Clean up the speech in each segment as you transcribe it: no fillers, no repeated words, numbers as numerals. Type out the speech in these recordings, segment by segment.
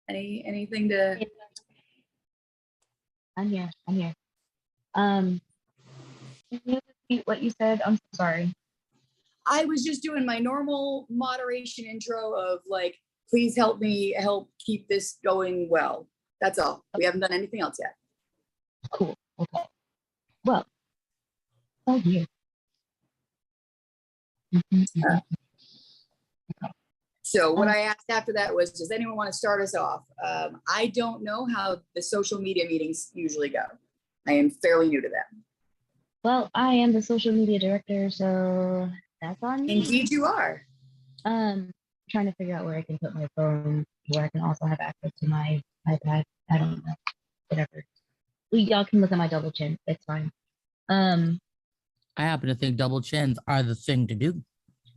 Anything to? I'm here. Can you repeat what you said? I'm sorry. I was just doing my normal moderation intro of like, please help me help keep this going well. That's all. We haven't done anything else yet. Cool. Okay. Well, oh dear. So what I asked after that was, does anyone want to start us off? I don't know how the social media meetings usually go. I am fairly new to them. Well, I am the social media director, so that's on me. Indeed you are. Trying to figure out where I can put my phone, where I can also have access to my iPad. I don't know. Whatever. Y'all can look at my double chin. It's fine. I happen to think double chins are the thing to do.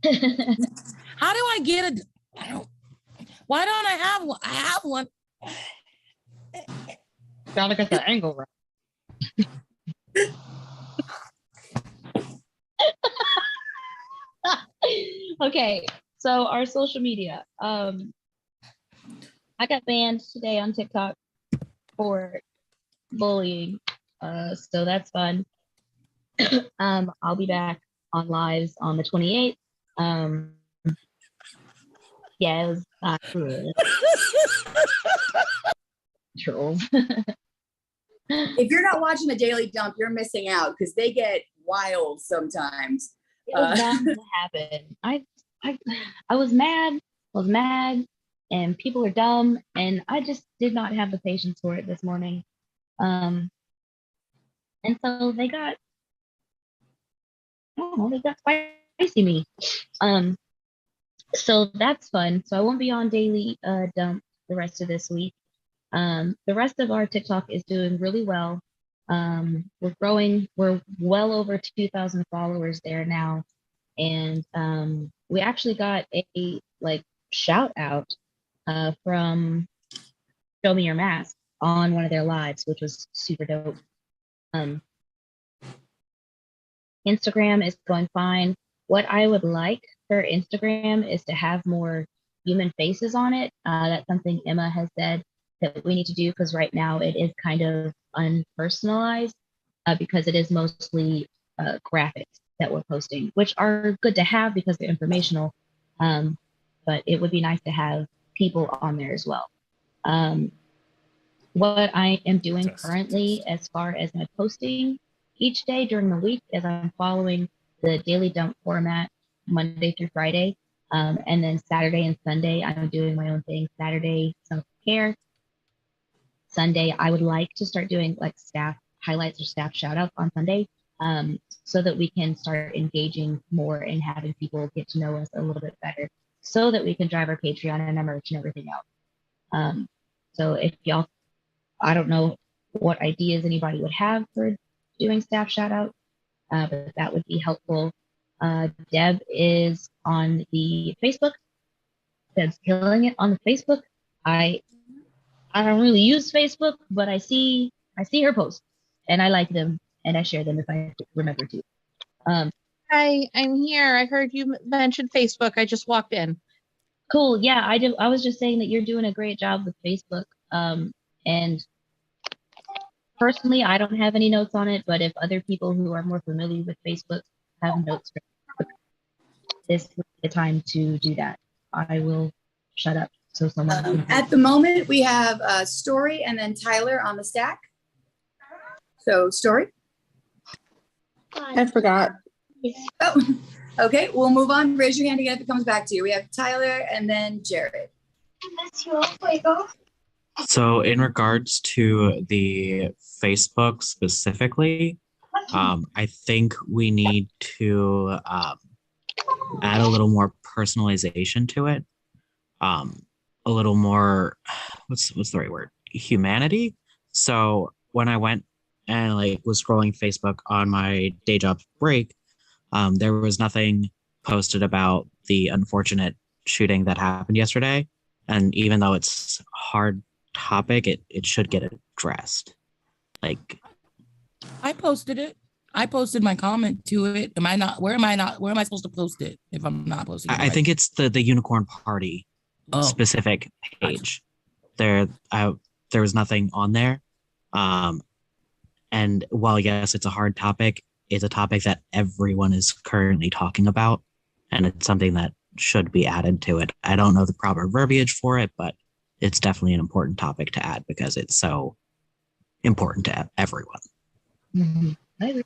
How do I get a? Why don't I have one? I have one. Gotta get the angle right. Okay, so our social media. I got banned today on TikTok for bullying. So that's fun. I'll be back on lives on the 28th. Yeah, it was not good. Trolls. If you're not watching the Daily Dump, you're missing out because they get wild sometimes. It was bound to happen. I was mad, and people are dumb, and I just did not have the patience for it this morning. And so they got spicy me. So that's fun. So I won't be on Daily Dump the rest of this week. The rest of our TikTok is doing really well. We're growing. We're well over 2,000 followers there now. And we actually got a shout out from Show Me Your Mask on one of their lives, which was super dope. Instagram is going fine. What I would like for Instagram is to have more human faces on it. That's something Emma has said that we need to do, because right now it is kind of unpersonalized because it is mostly graphics that we're posting, which are good to have because they're informational. But it would be nice to have people on there as well. What I am doing currently as far as my posting each day during the week is I'm following the Daily Dump format Monday through Friday. And then Saturday and Sunday, I'm doing my own thing. Saturday, self-care. Sunday, I would like to start doing like staff highlights or staff shout outs on Sunday, so that we can start engaging more and having people get to know us a little bit better, so that we can drive our Patreon and our merch and everything else. So if y'all, I don't know what ideas anybody would have for doing staff shout out, but that would be helpful. Deb is on the Facebook. Deb's killing it on the Facebook. I don't really use Facebook, but I see her posts and I like them and I share them if I remember to. Hi, I'm here. I heard you mentioned Facebook. I just walked in. Cool. Yeah, I do. I was just saying that you're doing a great job with Facebook. And personally, I don't have any notes on it, but if other people who are more familiar with Facebook have notes, this is the time to do that. I will shut up. So someone at the moment we have Story and then Tyler on the stack. So Story. I forgot. Oh, okay. We'll move on. Raise your hand again if it comes back to you. We have Tyler and then Jared. So in regards to the Facebook specifically, I think we need to add a little more personalization to it. A little more, what's the right word? Humanity. So when I went and was scrolling Facebook on my day job break, there was nothing posted about the unfortunate shooting that happened yesterday. And even though it's a hard topic, it should get addressed. I posted it. I posted my comment to it. Where am I supposed to post it if I'm not posting it? I think it's the Unicorn Party specific page. there was nothing on there. And while yes, it's a hard topic, it's a topic that everyone is currently talking about, and it's something that should be added to it. I don't know the proper verbiage for it, but it's definitely an important topic to add because it's so important to everyone. Mhm. I agree.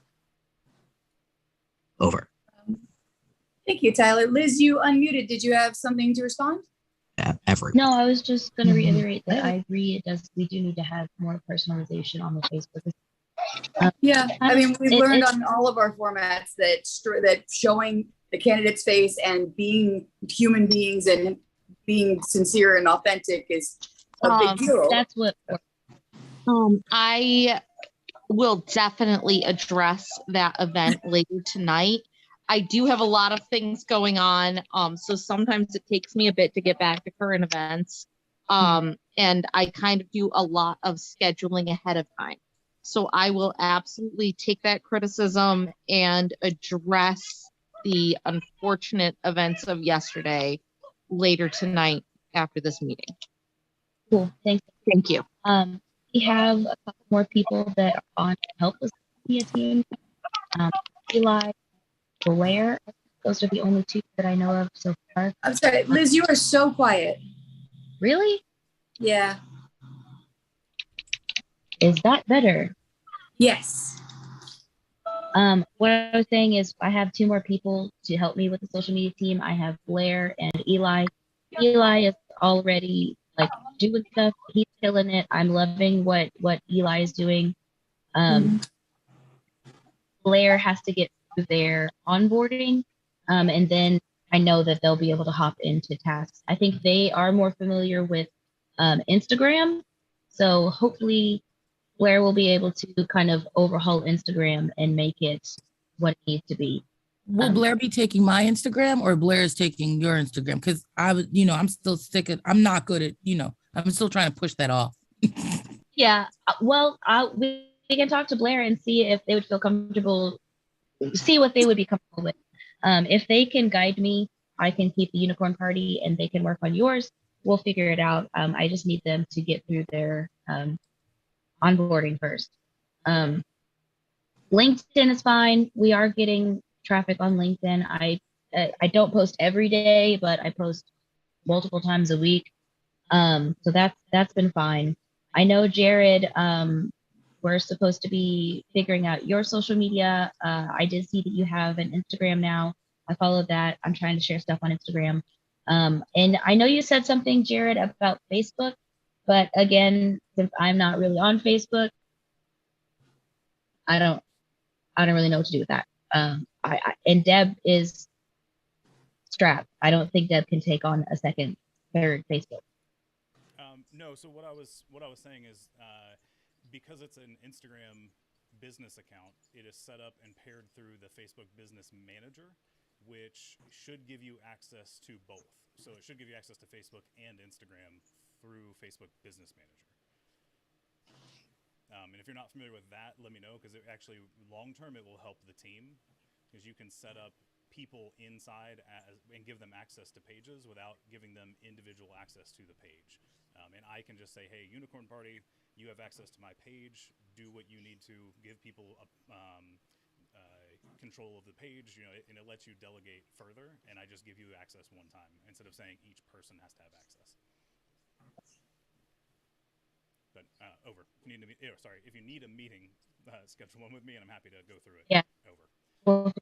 Over. Thank you, Tyler. Liz, you unmuted. Did you have something to respond? Everyone. No, I was just going to reiterate that I agree. We do need to have more personalization on the Facebook. Yeah, I mean, we've It- learned it- on all of our formats that showing the candidate's face and being human beings and being sincere and authentic is a big deal. That's what. I will definitely address that event later tonight. I do have a lot of things going on. So sometimes it takes me a bit to get back to current events. And I kind of do a lot of scheduling ahead of time. So I will absolutely take that criticism and address the unfortunate events of yesterday later tonight after this meeting. Cool. Thanks. Thank you. We have a couple more people that are on to help us be a team. Eli, Blair. Those are the only two that I know of so far. I'm sorry, Liz, you are so quiet. Really? Yeah. Is that better? Yes. What I was saying is I have two more people to help me with the social media team. I have Blair and Eli. Eli is already like doing stuff. He's killing it. I'm loving what Eli is doing. Blair has to get through their onboarding. And then I know that they'll be able to hop into tasks. I think they are more familiar with Instagram. So hopefully Blair will be able to kind of overhaul Instagram and make it what it needs to be. Will Blair be taking my Instagram or Blair is taking your Instagram? Because I would, I'm still sticking. I'm not good at, I'm still trying to push that off. Yeah. Well, we can talk to Blair and see if they would feel comfortable, see what they would be comfortable with. If they can guide me, I can keep the unicorn party and they can work on yours. We'll figure it out. I just need them to get through their onboarding first. LinkedIn is fine. We are getting traffic on LinkedIn. I don't post every day, but I post multiple times a week. So that's been fine. I know, Jared, we're supposed to be figuring out your social media. I did see that you have an Instagram now. I followed that. I'm trying to share stuff on Instagram. And I know you said something, Jared, about Facebook, but again, since I'm not really on Facebook, I don't really know what to do with that. And Deb is strapped. I don't think Deb can take on a second, third Facebook. No, so what I was saying is because it's an Instagram business account, it is set up and paired through the Facebook Business Manager, which should give you access to both. So it should give you access to Facebook and Instagram through Facebook Business Manager. And if you're not familiar with that, let me know, because it actually, long term, it will help the team, because you can set up people inside and give them access to pages without giving them individual access to the page. And I can just say, hey, Unicorn Party, you have access to my page. Do what you need to. Give people control of the page, and it lets you delegate further. And I just give you access one time instead of saying each person has to have access. But over. If you need a meeting, schedule one with me, and I'm happy to go through it. Yeah. Over. Well,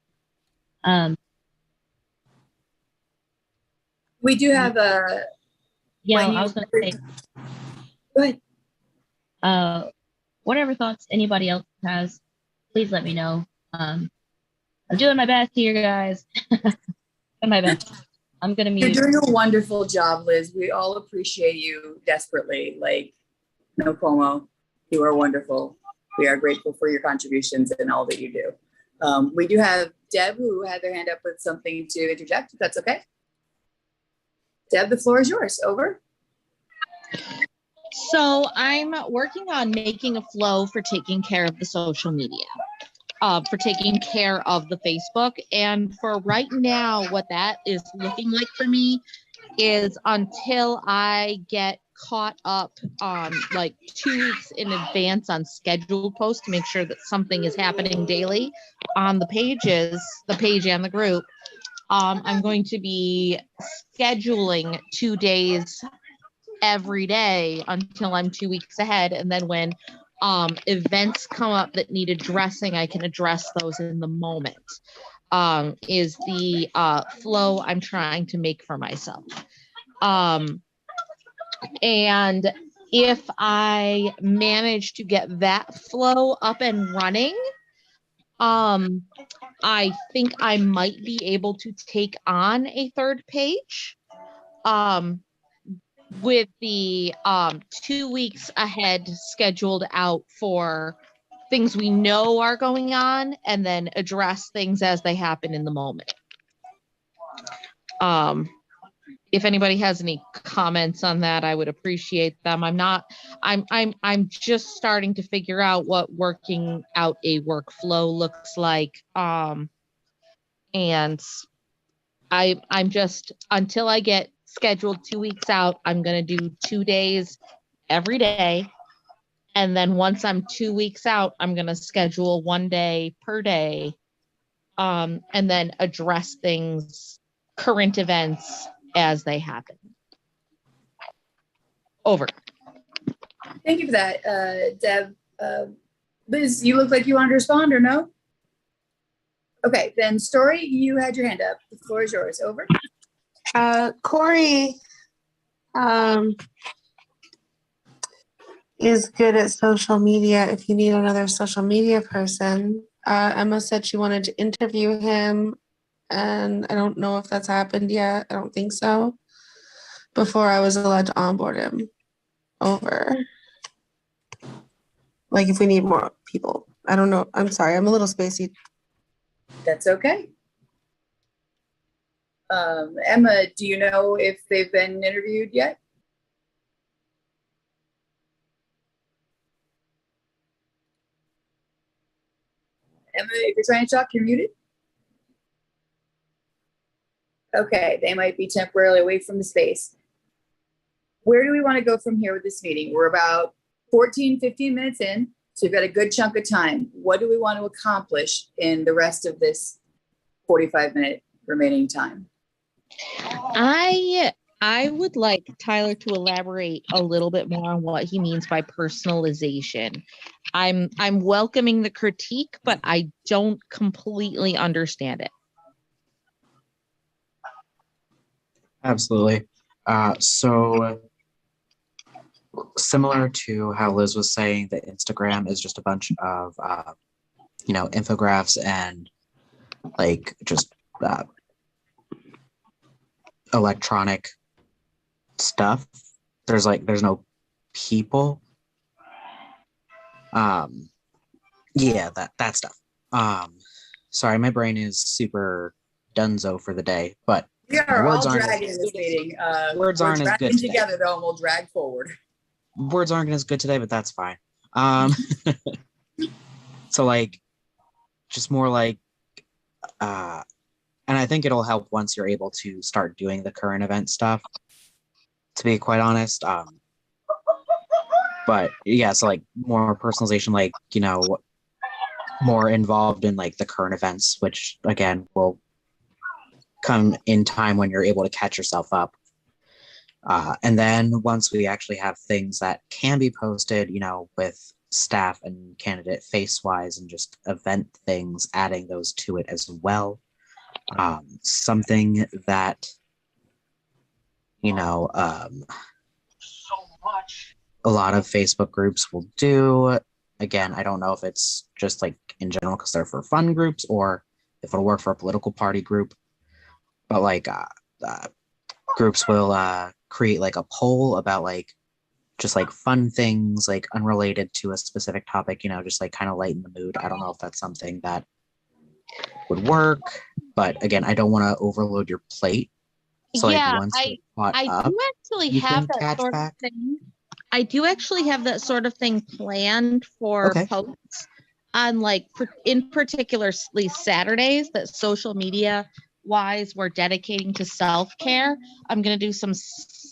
We do have a. yeah, when I you- was going to say, Go ahead. whatever thoughts anybody else has, please let me know. I'm doing my best here, guys. Doing my best. I'm going to You're mute. doing a wonderful job, Liz. We all appreciate you desperately. Like, no promo. You are wonderful. We are grateful for your contributions and all that you do. We do have Deb, who had their hand up with something to interject, if that's okay. Deb, the floor is yours. Over. So I'm working on making a flow for taking care of the social media, for taking care of the Facebook. And for right now, what that is looking like for me is until I get caught up like 2 weeks in advance on scheduled posts to make sure that something is happening daily on the pages, the page and the group. I'm going to be scheduling 2 days every day until I'm 2 weeks ahead. And then when events come up that need addressing, I can address those in the moment. Is the flow I'm trying to make for myself. And if I manage to get that flow up and running, I think I might be able to take on a third page with the 2 weeks ahead scheduled out for things we know are going on, and then address things as they happen in the moment. If anybody has any comments on that, I would appreciate them. I'm just starting to figure out what working out a workflow looks like. And I'm just, until I get scheduled 2 weeks out, I'm going to do 2 days every day. And then once I'm 2 weeks out, I'm going to schedule 1 day per day. And then address things, current events as they happen. Over. Thank you for that, Deb. Liz, you look like you want to respond or no? Okay, then Story, you had your hand up. The floor is yours. Over. Corey is good at social media. If you need another social media person, Emma said she wanted to interview him, and I don't know if that's happened yet. I don't think so. Before I was allowed to onboard him. Over. Like if we need more people. I don't know. I'm sorry. I'm a little spacey. That's okay. Emma, do you know if they've been interviewed yet? Emma, if you're trying to talk, you're muted. Okay, they might be temporarily away from the space. Where do we want to go from here with this meeting? We're about 14, 15 minutes in, so we've got a good chunk of time. What do we want to accomplish in the rest of this 45-minute remaining time? I would like Tyler to elaborate a little bit more on what he means by personalization. I'm welcoming the critique, but I don't completely understand it. Absolutely. So similar to how Liz was saying that Instagram is just a bunch of, infographics and like just electronic stuff. There's no people. Yeah, that stuff. Sorry, my brain is super dunzo for the day, but we are all dragging this meeting. Words aren't as good today. Together though, and we'll drag forward. Words aren't as good today, but that's fine. So like, just more like, and I think it'll help once you're able to start doing the current event stuff, to be quite honest. But yeah, so like more personalization, like, more involved in like the current events, which again will come in time when you're able to catch yourself up. And then once we actually have things that can be posted, with staff and candidate face-wise and just event things, adding those to it as well. Something that, a lot of Facebook groups will do. Again, I don't know if it's just like in general because they're for fun groups or if it'll work for a political party group. But like groups will create like a poll about like just like fun things like unrelated to a specific topic, just like kind of lighten the mood. I don't know if that's something that would work, but again, I don't want to overload your plate. So yeah, like once you're caught up, do actually have that sort of thing. I do actually have that sort of thing planned for posts on like in particularly Saturdays that social media wise we're dedicating to self-care. I'm going to do some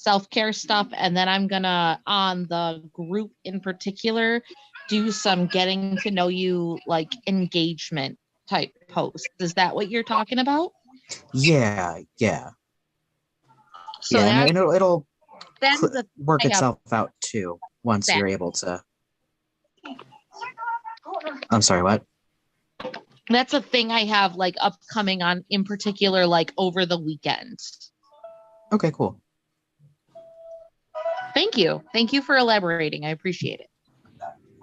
self-care stuff, and then I'm gonna, on the group in particular, do some getting to know you, like engagement type posts. Is that what you're talking about? Yeah. So Yeah, and that, it'll that is a work thing I have itself out too once that. you're able to. I'm sorry, what? That's a thing I have like upcoming on, in particular, like over the weekend. Okay, cool. Thank you. Thank you for elaborating. I appreciate it.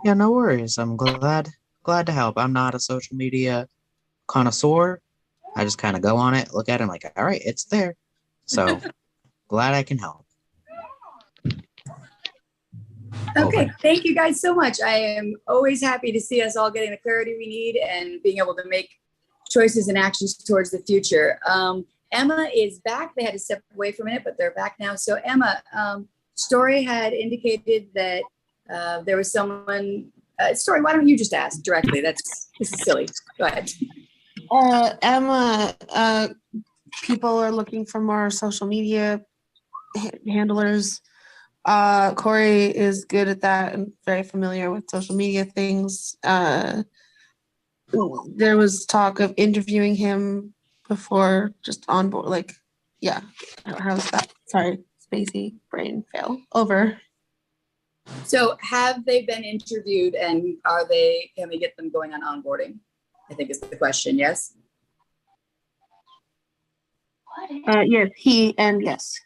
Yeah, no worries. I'm glad to help. I'm not a social media connoisseur. I just kind of go on it, look at it, I'm like, all right, it's there. So glad I can help. Okay, Over. thank you guys so much. I am always happy to see us all getting the clarity we need and being able to make choices and actions towards the future. Emma is back. They had to step away for a minute, but they're back now. So Emma, Story had indicated that there was someone. Story, why don't you just ask directly? This is silly. Go ahead. Emma, people are looking for more social media handlers. Corey is good at that and very familiar with social media things. There was talk of interviewing him before, just on board. Like, yeah, how's that? Sorry, spacey brain fail. Over. So have they been interviewed and can we get them going on onboarding? I think is the question, yes? Yes, he and yes.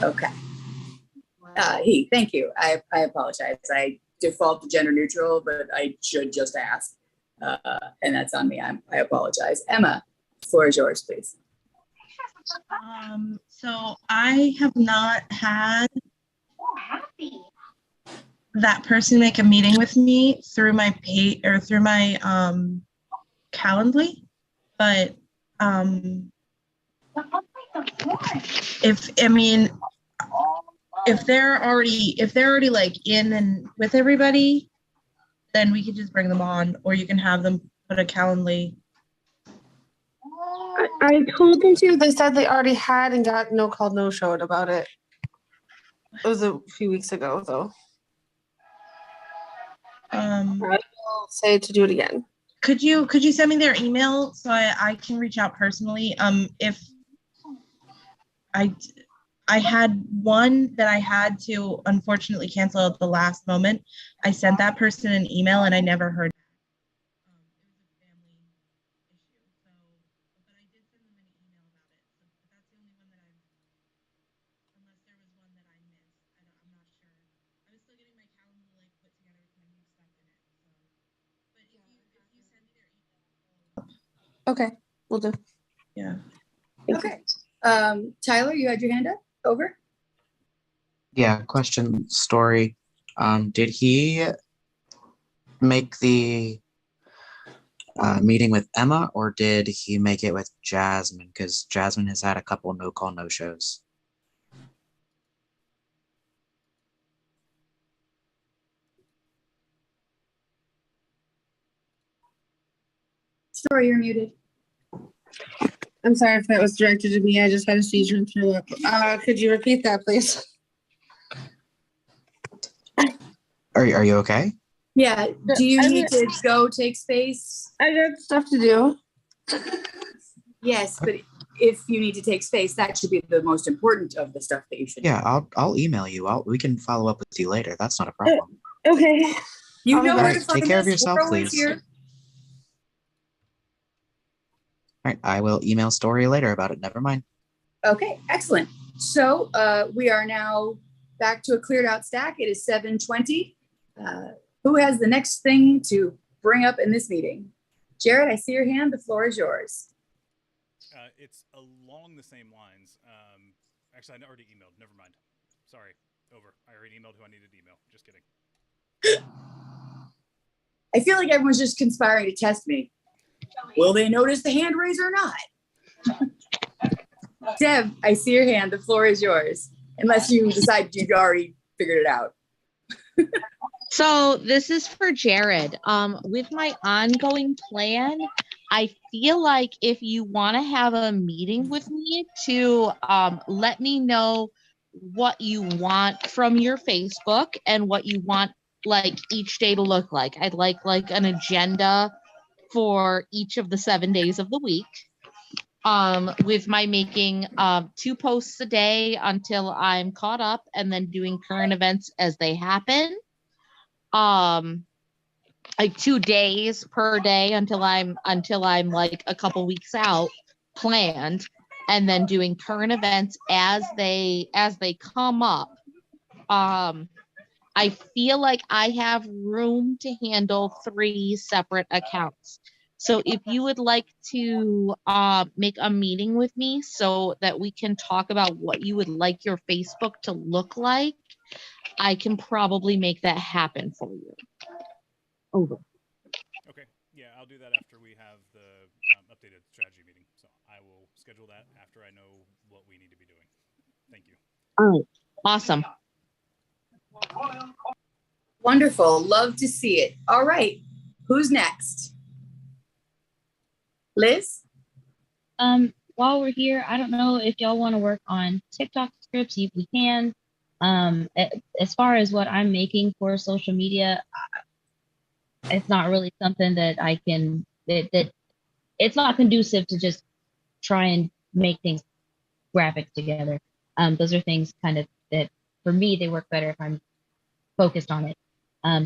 Okay. Thank you. I apologize. I default to gender neutral, but I should just ask. And that's on me. I apologize. Emma, the floor is yours, please. So I have not had that person make a meeting with me through my page or through my Calendly, but if they're already like in and with everybody, then we could just bring them on, or you can have them put a Calendly. I told them to. They said they already had and got no call, no showed about it. It was a few weeks ago, though. I will say to do it again. Could you send me their email so I can reach out personally? If I had one that I had to unfortunately cancel at the last moment. I sent that person an email and I never heard back. It was a family issue. But I did send them an email about it. So, but that's the only one that unless there was one that I missed. I'm not sure. I was still getting my calendar like put together with my new stuff in it. So, but if you send me their email. Okay, we'll do. Yeah. Okay. Tyler, you had your hand up. Over. Yeah, question, Story. Did he make the meeting with Emma, or did he make it with Jasmine? Because Jasmine has had a couple no call, no shows. Story, you're muted. I'm sorry if that was directed to me. I just had a seizure and threw up. Could you repeat that, please? Are you okay? Yeah. Do you need to go take space? I got stuff to do. Yes, but if you need to take space, that should be the most important of the stuff that you should. Yeah, I'll email you. We can follow up with you later. That's not a problem. Okay. You know where to Alright, find take care of us. yourself, We're always please. here. All right, I will email Story later about it. Never mind. Okay, excellent. So we are now back to a cleared out stack. It is 7:20. Who has the next thing to bring up in this meeting? Jared, I see your hand. The floor is yours. It's along the same lines. Actually, I already emailed. Never mind. Sorry. Over. I already emailed who I needed to email. Just kidding. I feel like everyone's just conspiring to test me. Will they notice the hand raise or not? Deb, I see your hand. The floor is yours. Unless you decide you already figured it out. So this is for Jared. With my ongoing plan, I feel like if you want to have a meeting with me to let me know what you want from your Facebook and what you want like each day to look like. I'd like an agenda for each of the 7 days of the week. With my making 2 posts a day until I'm caught up, and then doing current events as they happen. Like 2 days per day until I'm like a couple weeks out planned, and then doing current events as they come up. I feel like I have room to handle 3 separate accounts. So if you would like to make a meeting with me so that we can talk about what you would like your Facebook to look like, I can probably make that happen for you. Over. Okay. Yeah, I'll do that after we have the updated strategy meeting. So I will schedule that after I know what we need to be doing. Thank you. All right. Awesome. Wonderful. Love to see it. All right. Who's next? Liz? While we're here, I don't know if y'all want to work on TikTok scripts. We can. As far as what I'm making for social media, it's not really something that I can. That it's not conducive to just try and make things graphics together. Those are things kind of that for me they work better if I'm focused on it.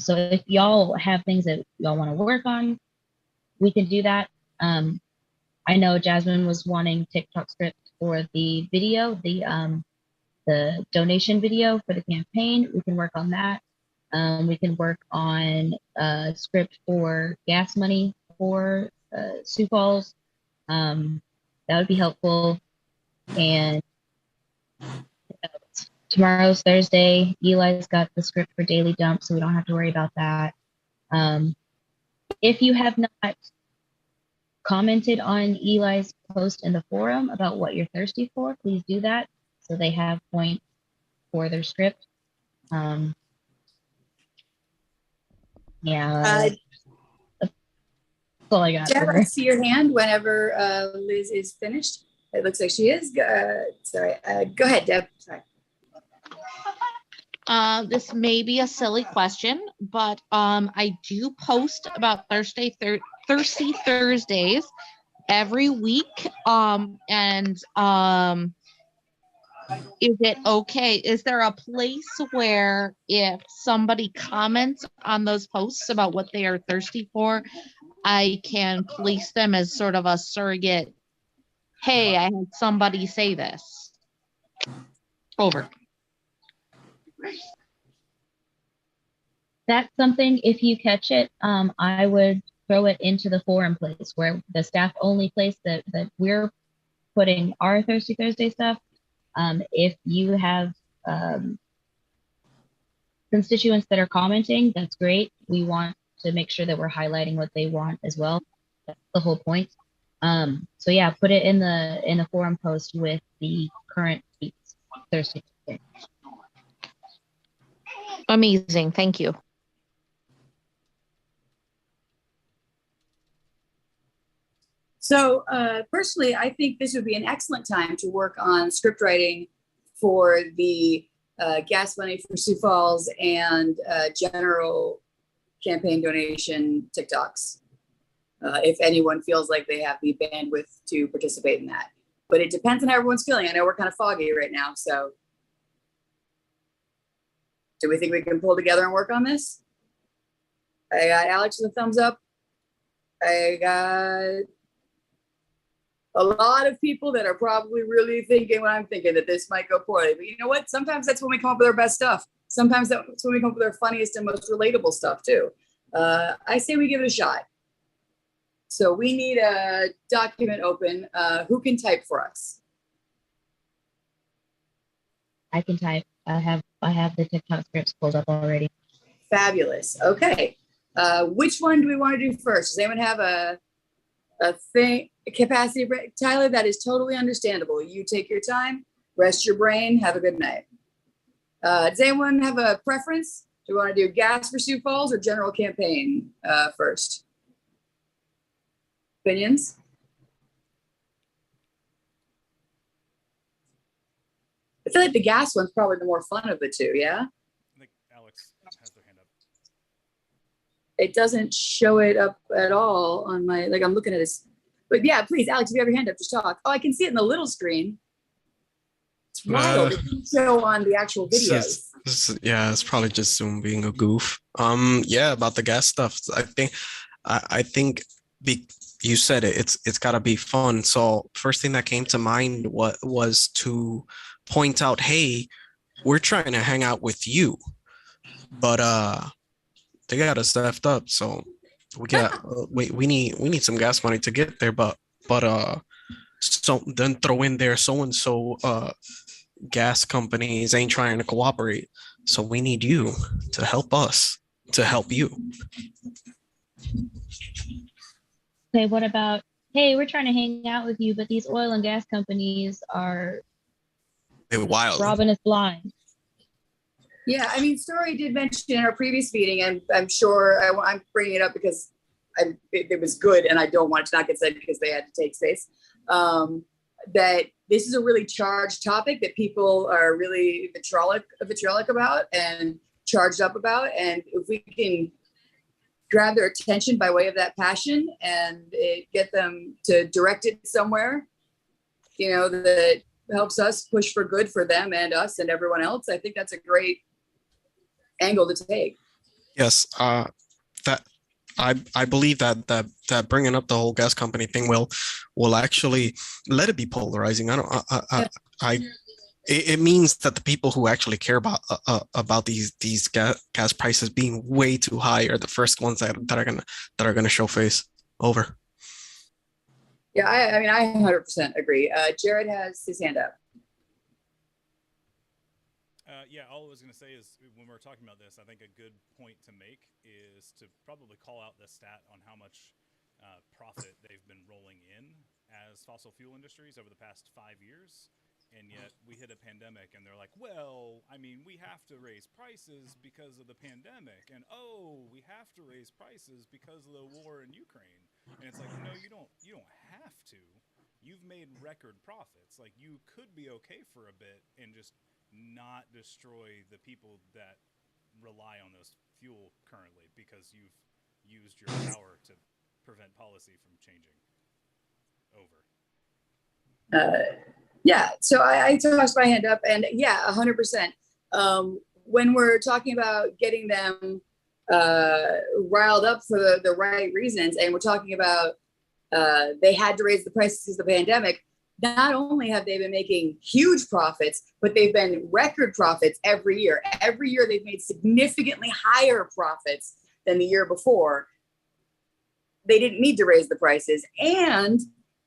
So if y'all have things that y'all want to work on, we can do that. I know Jasmine was wanting TikTok script for the video, the donation video for the campaign. We can work on that. We can work on a script for gas money for Sioux Falls. That would be helpful. And tomorrow's Thursday. Eli's got the script for Daily Dump, so we don't have to worry about that. If you have not commented on Eli's post in the forum about what you're thirsty for, please do that so they have points for their script. Yeah, that's all I got. Deb, I see your hand whenever Liz is finished. It looks like she is. Sorry. Go ahead, Deb. Sorry. This may be a silly question, but I do post about Thirsty Thursdays every week. Is it okay? Is there a place where if somebody comments on those posts about what they are thirsty for, I can place them as sort of a surrogate? Hey, I had somebody say this. Over. That's something, if you catch it, I would throw it into the forum place where the staff only place that we're putting our Thirsty Thursday stuff. If you have constituents that are commenting, that's great. We want to make sure that we're highlighting what they want as well. That's the whole point. So yeah, put it in the forum post with the current tweets, Thursday Thursday. Amazing. Thank you. So personally, I think this would be an excellent time to work on script writing for the gas money for Sioux Falls and general campaign donation TikToks. If anyone feels like they have the bandwidth to participate in that. But it depends on how everyone's feeling. I know we're kind of foggy right now, so do we think we can pull together and work on this? I got Alex with a thumbs up. I got a lot of people that are probably really thinking what I'm thinking, that this might go poorly. But you know what? Sometimes that's when we come up with our best stuff. Sometimes that's when we come up with our funniest and most relatable stuff too. I say we give it a shot. So we need a document open. Who can type for us? I can type. I have the TikTok scripts pulled up already. Fabulous. Okay. Which one do we want to do first? Does anyone have a capacity? Tyler, that is totally understandable. You take your time, rest your brain, have a good night. Does anyone have a preference? Do we want to do gas for Sioux Falls or general campaign first? Opinions? I feel like the gas one's probably the more fun of the two. Yeah. I think Alex has their hand up. It doesn't show it up at all on my, like I'm looking at this, but yeah, please, Alex, if you have your hand up, just talk. Oh, I can see it in the little screen. It's wild. It doesn't show on the actual videos. Yeah, it's probably just Zoom being a goof. Yeah, about the gas stuff. I think you said it. It's gotta be fun. So first thing that came to mind was to point out, hey, we're trying to hang out with you, but they got us stuffed up. So we need some gas money to get there. But so then throw in there so and so gas companies ain't trying to cooperate. So we need you to help us to help you. Okay, what about, hey, we're trying to hang out with you, but these oil and gas companies are Wild. robbing us blind. Yeah, I mean, Story did mention in our previous meeting, and I'm sure I'm bringing it up because it was good, and I don't want it to not get said because they had to take space. That this is a really charged topic that people are really vitriolic about and charged up about, and if we can grab their attention by way of that passion and get them to direct it somewhere, that helps us push for good for them and us and everyone else. I think that's a great angle to take. Yes, that I believe that bringing up the whole gas company thing will actually let it be polarizing. It means that the people who actually care about these gas prices being way too high are the first ones that are gonna show face over. Yeah, I mean, I 100% agree. Jared has his hand up. Yeah, all I was going to say is when we're talking about this, I think a good point to make is to probably call out the stat on how much profit they've been rolling in as fossil fuel industries over the past 5 years. And yet we hit a pandemic and they're like, well, I mean, we have to raise prices because of the pandemic. And we have to raise prices because of the war in Ukraine. And it's like, no, you don't have to. You've made record profits. Like, you could be okay for a bit and just not destroy the people that rely on this fuel currently because you've used your power to prevent policy from changing. Over. Yeah, so I tossed my hand up, and yeah, 100%. When we're talking about getting them riled up for the right reasons, and we're talking about they had to raise the prices of the pandemic, not only have they been making huge profits, but they've been record profits every year. Every year they've made significantly higher profits than the year before. They didn't need to raise the prices. And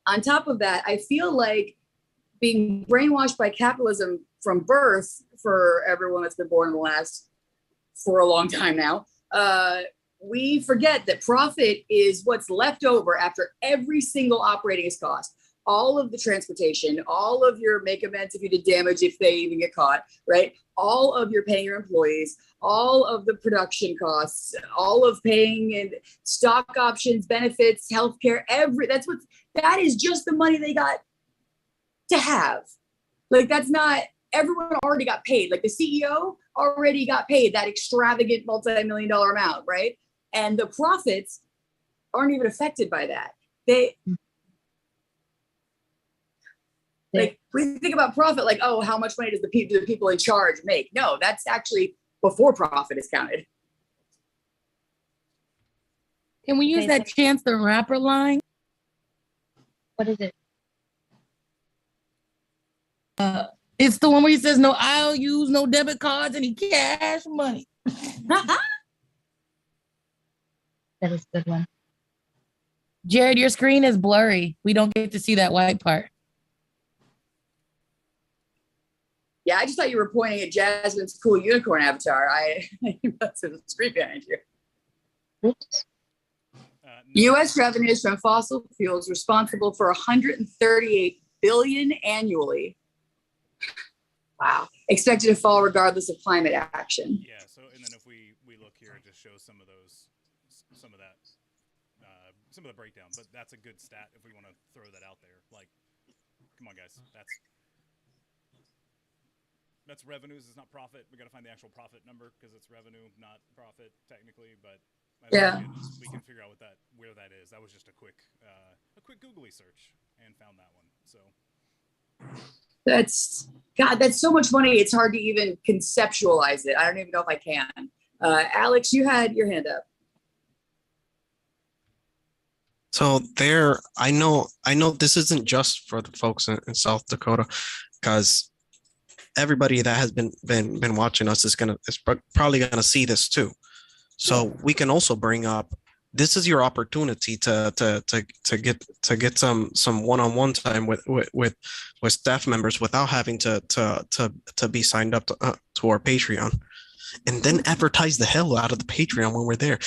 on top of that, I feel like being brainwashed by capitalism from birth for everyone that's been born for a long time now, we forget that profit is what's left over after every single operating cost. All of the transportation, all of your make amends if you did damage, if they even get caught, right? All of your paying your employees, all of the production costs, all of paying and stock options, benefits, healthcare, that is just the money they got to have. Like, that's not, everyone already got paid. Like, the CEO already got paid that extravagant multi-million-dollar amount, right? And the profits aren't even affected by that. Like, we think about profit like, oh, how much money do the people in charge make? No, that's actually before profit is counted. Can we use that Chance the Rapper line? What is it? It's the one where he says, no, I'll use no debit cards, and he cash money. That is a good one. Jared, your screen is blurry. We don't get to see that white part. Yeah, I just thought you were pointing at Jasmine's cool unicorn avatar. That's a screen behind you. Oops. U.S. revenues from fossil fuels responsible for $138 billion annually. Wow. Expected to fall regardless of climate action. Yeah. So, and then if we look here, it just shows some of the breakdown. But that's a good stat if we want to throw that out there. Like, come on, guys. that's revenues. It's not profit. We got to find the actual profit number because it's revenue, not profit technically. But I think we can figure out where that is. That was just a quick googly search and found that one. So that's so much money. It's hard to even conceptualize it. I don't even know if I can. Alex, you had your hand up. So there, I know this isn't just for the folks in South Dakota, because everybody that has been watching us is probably gonna see this too. So we can also bring up, this is your opportunity to get some one-on-one time with staff members without having to be signed up to our Patreon, and then advertise the hell out of the Patreon when we're there.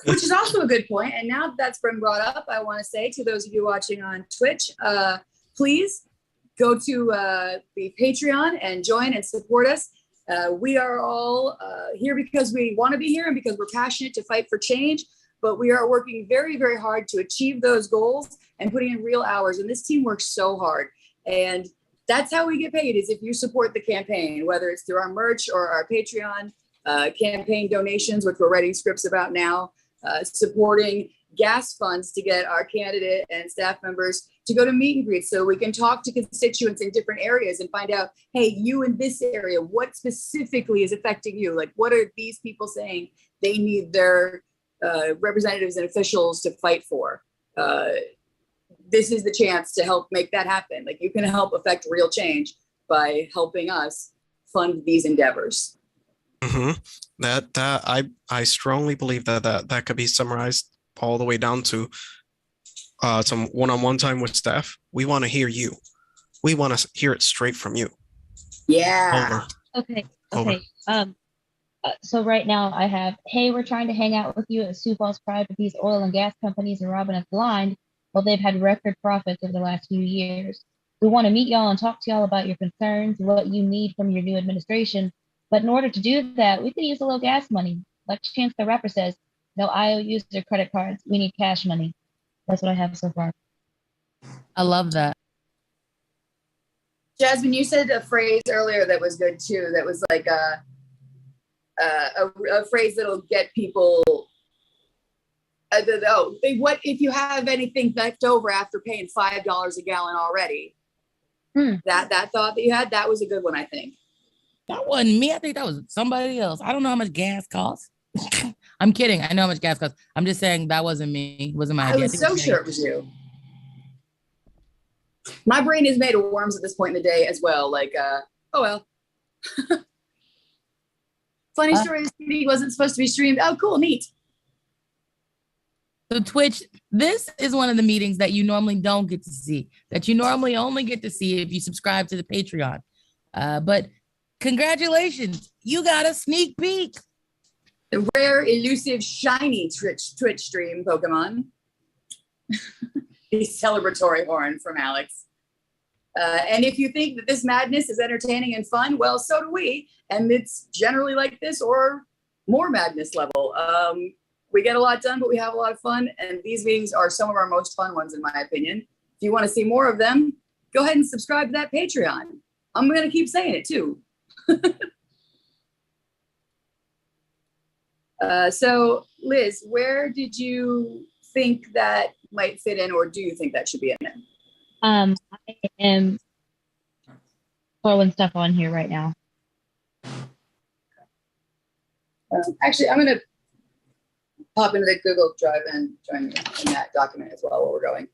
Which is also a good point. And now that's been brought up, I want to say to those of you watching on Twitch, please go to the Patreon and join and support us. We are all here because we want to be here and because we're passionate to fight for change, but we are working very, very hard to achieve those goals and putting in real hours. And this team works so hard. And that's how we get paid, is if you support the campaign, whether it's through our merch or our Patreon campaign donations, which we're writing scripts about now, supporting gas funds to get our candidate and staff members to go to meet and greets so we can talk to constituents in different areas and find out, hey, you in this area, what specifically is affecting you? Like, what are these people saying they need their representatives and officials to fight for? This is the chance to help make that happen. Like, you can help affect real change by helping us fund these endeavors. Mm-hmm. That I strongly believe that could be summarized all the way down to some one-on-one time with staff. We want to hear you. We want to hear it straight from you. Yeah. Okay. Over. So right now I have, hey, we're trying to hang out with you at Sioux Falls Pride, but these oil and gas companies are robbing us blind. Well, they've had record profits over the last few years. We want to meet y'all and talk to y'all about your concerns, what you need from your new administration. But in order to do that, we could use a little gas money. Like Chance the Rapper says, no IOUs or credit cards. We need cash money. That's what I have so far. I love that. Jasmine, you said a phrase earlier that was good too. That was like a phrase that'll get people. What if you have anything left over after paying $5 a gallon already? That thought that you had, that was a good one, I think. That wasn't me. I think that was somebody else. I don't know how much gas costs. I'm kidding. I know how much gas costs. I'm just saying that wasn't me. It wasn't my idea. I was so sure it was you. My brain is made of worms at this point in the day as well. Like, oh well. Funny story, this TV wasn't supposed to be streamed. Oh, cool, neat. So Twitch, this is one of the meetings that you normally don't get to see, that you normally only get to see if you subscribe to the Patreon. But congratulations, you got a sneak peek. The rare, elusive, shiny Twitch stream Pokemon. The celebratory horn from Alex. And if you think that this madness is entertaining and fun, well, so do we. And it's generally like this or more madness level. We get a lot done, but we have a lot of fun. And these meetings are some of our most fun ones, in my opinion. If you want to see more of them, go ahead and subscribe to that Patreon. I'm going to keep saying it too. So Liz, where did you think that might fit in, or do you think that should be in there? I am throwing stuff on here right now. Actually, I'm going to pop into the Google Drive and join you in that document as well while we're going.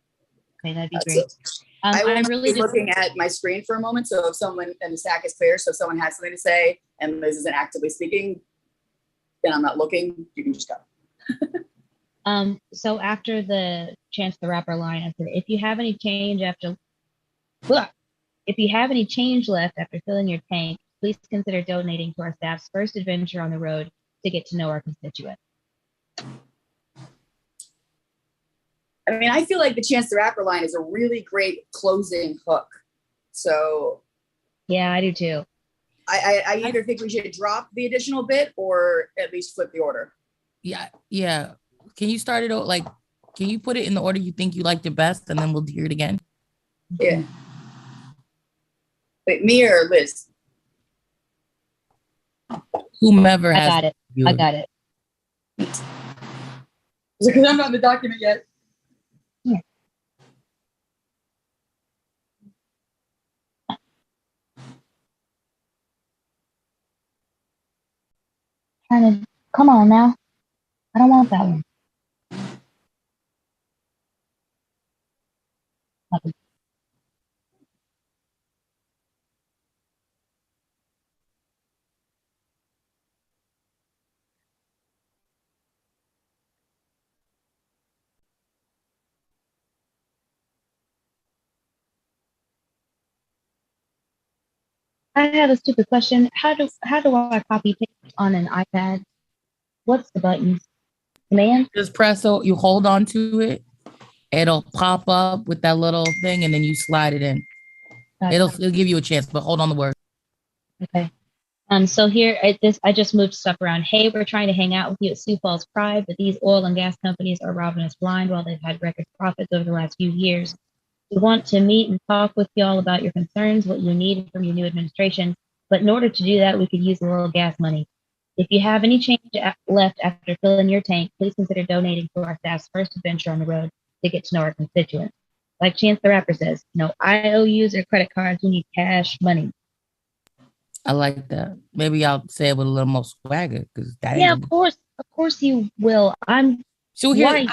Okay, that'd be great. I will I'm really be looking at my screen for a moment. So if someone, and the stack is clear, so if someone has something to say and Liz isn't actively speaking, then I'm not looking, you can just go. So after the Chance the Rapper line, I said, if you have any change left after filling your tank, please consider donating to our staff's first adventure on the road to get to know our constituents. I mean, I feel like the Chance the Rapper line is a really great closing hook. So yeah, I do too. I either think we should drop the additional bit or at least flip the order. Yeah. Can you start it like, can you put it in the order you think you liked it best, and then we'll hear it again? Yeah. Wait, me or Liz? Whomever I has. got it. I got it. Because I'm not in the document yet. Trying to come on now. I don't want that one. I have a stupid question. How do I copy paste on an iPad? What's the buttons? Command? Just press, so you hold on to it. It'll pop up with that little thing and then you slide it in. It'll give you a chance, but hold on the word. Okay. So here at this, I just moved stuff around. Hey, we're trying to hang out with you at Sioux Falls Pride, but these oil and gas companies are robbing us blind while they've had record profits over the last few years. We want to meet and talk with y'all about your concerns, what you need from your new administration. But in order to do that, we could use a little gas money. If you have any change left after filling your tank, please consider donating to our staff's first adventure on the road to get to know our constituents. Like Chance the Rapper says, no IOUs or credit cards, we need cash money. I like that. Maybe I'll say it with a little more swagger because that. Yeah, of course you will. I'm so here. white.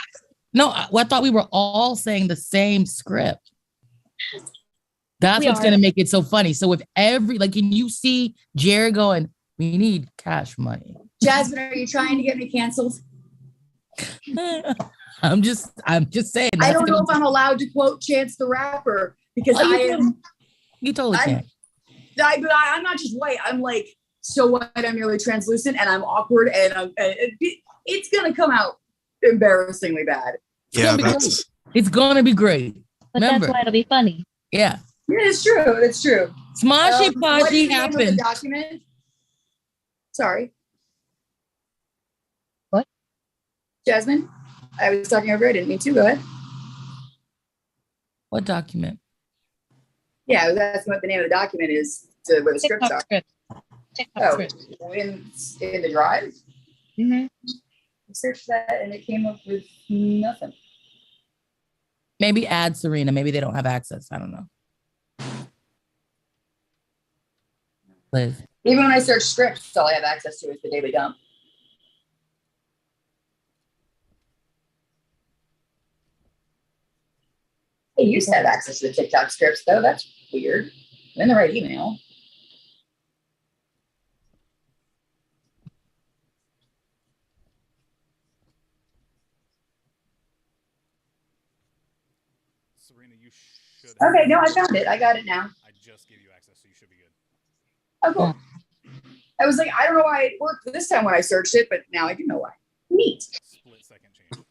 No, I thought we were all saying the same script. That's what's gonna make it so funny. So if can you see Jared going, we need cash money. Jasmine, are you trying to get me canceled? I'm just saying. I don't know if I'm allowed to quote Chance the Rapper because I am. You totally can. I'm not just white. I'm like so white. I'm nearly translucent, and I'm awkward, and it's gonna come out embarrassingly bad. Yeah, it's gonna be great. But remember, that's why it'll be funny. Yeah. Yeah, it's true. It's true. Smoshy what is Poshy the name of the happened. document? Sorry. What? Jasmine? I was talking over. I didn't mean to. Go ahead. What document? Yeah, I was asking what the name of the document is where the scripts are. TikTok scripts. In the drive? Mm-hmm. I searched that and it came up with nothing. Maybe add Serena. Maybe they don't have access. I don't know. Liz. Even when I search scripts, all I have access to is the daily dump. Hey, you used to have access to the TikTok scripts, though. That's weird. I'm in the right email. Serena, you should. Okay, no, I found it. I got it now. I just gave you access, so you should be good. Oh, cool. I was like, I don't know why it worked this time when I searched it, but now I do know why. Neat. Split second change.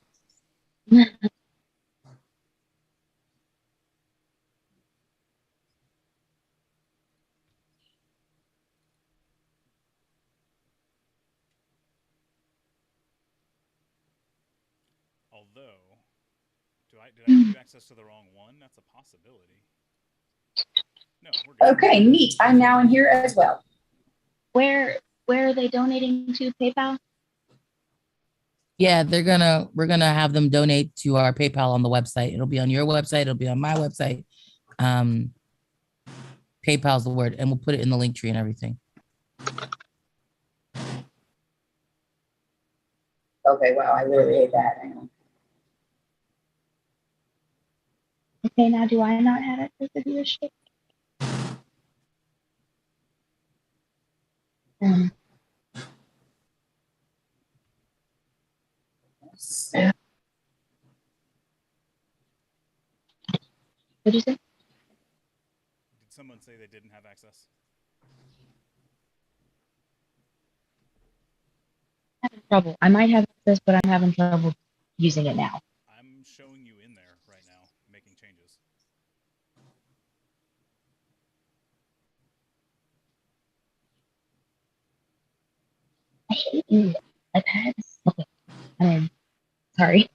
Although, did I give you access to the wrong one? That's a possibility. No, we're good. Okay, neat. I'm now in here as well. Where are they donating to? PayPal? Yeah, we're gonna have them donate to our PayPal on the website. It'll be on your website, it'll be on my website. PayPal's the word, and we'll put it in the link tree and everything. Okay, wow, I really hate that. Hang on. Okay, now do I not have access to this shit? What'd you say? Did someone say they didn't have access? I'm having trouble. I might have access, but I'm having trouble using it now. I'm showing you in there right now, making changes. I hate you. iPads. Okay. Sorry.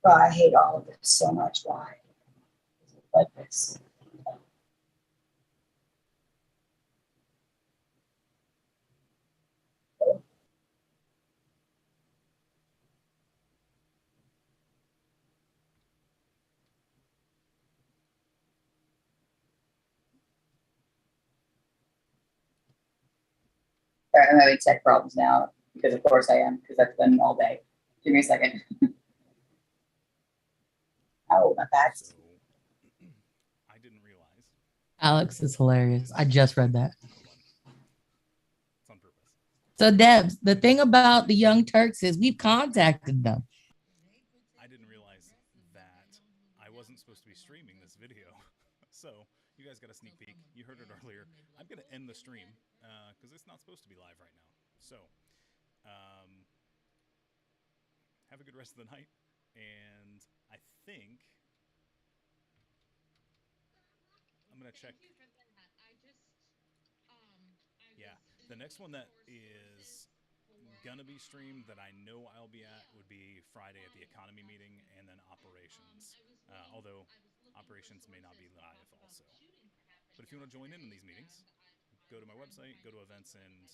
God, I hate all of this so much. Why? Like this. All right, I'm having tech problems now because of course I am, because I've done all day. Give me a second. Oh, my back. So I didn't realize. Alex is hilarious. I just read that. Hold on. It's on purpose. So, Debs, the thing about the Young Turks is we've contacted them. I didn't realize that I wasn't supposed to be streaming this video. So you guys got a sneak peek. You heard it earlier. I'm going to end the stream because it's not supposed to be live right now. So have a good rest of the night. And I think I'm going to check. Yeah, the next one that is gonna be streamed that I know I'll be at would be Friday at the economy meeting, and then operations. Although operations may not be live also. But if you want to join in these meetings, go to my website, go to events and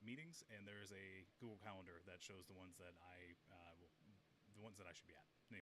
meetings, and there's a Google Calendar that shows the ones that I should be at.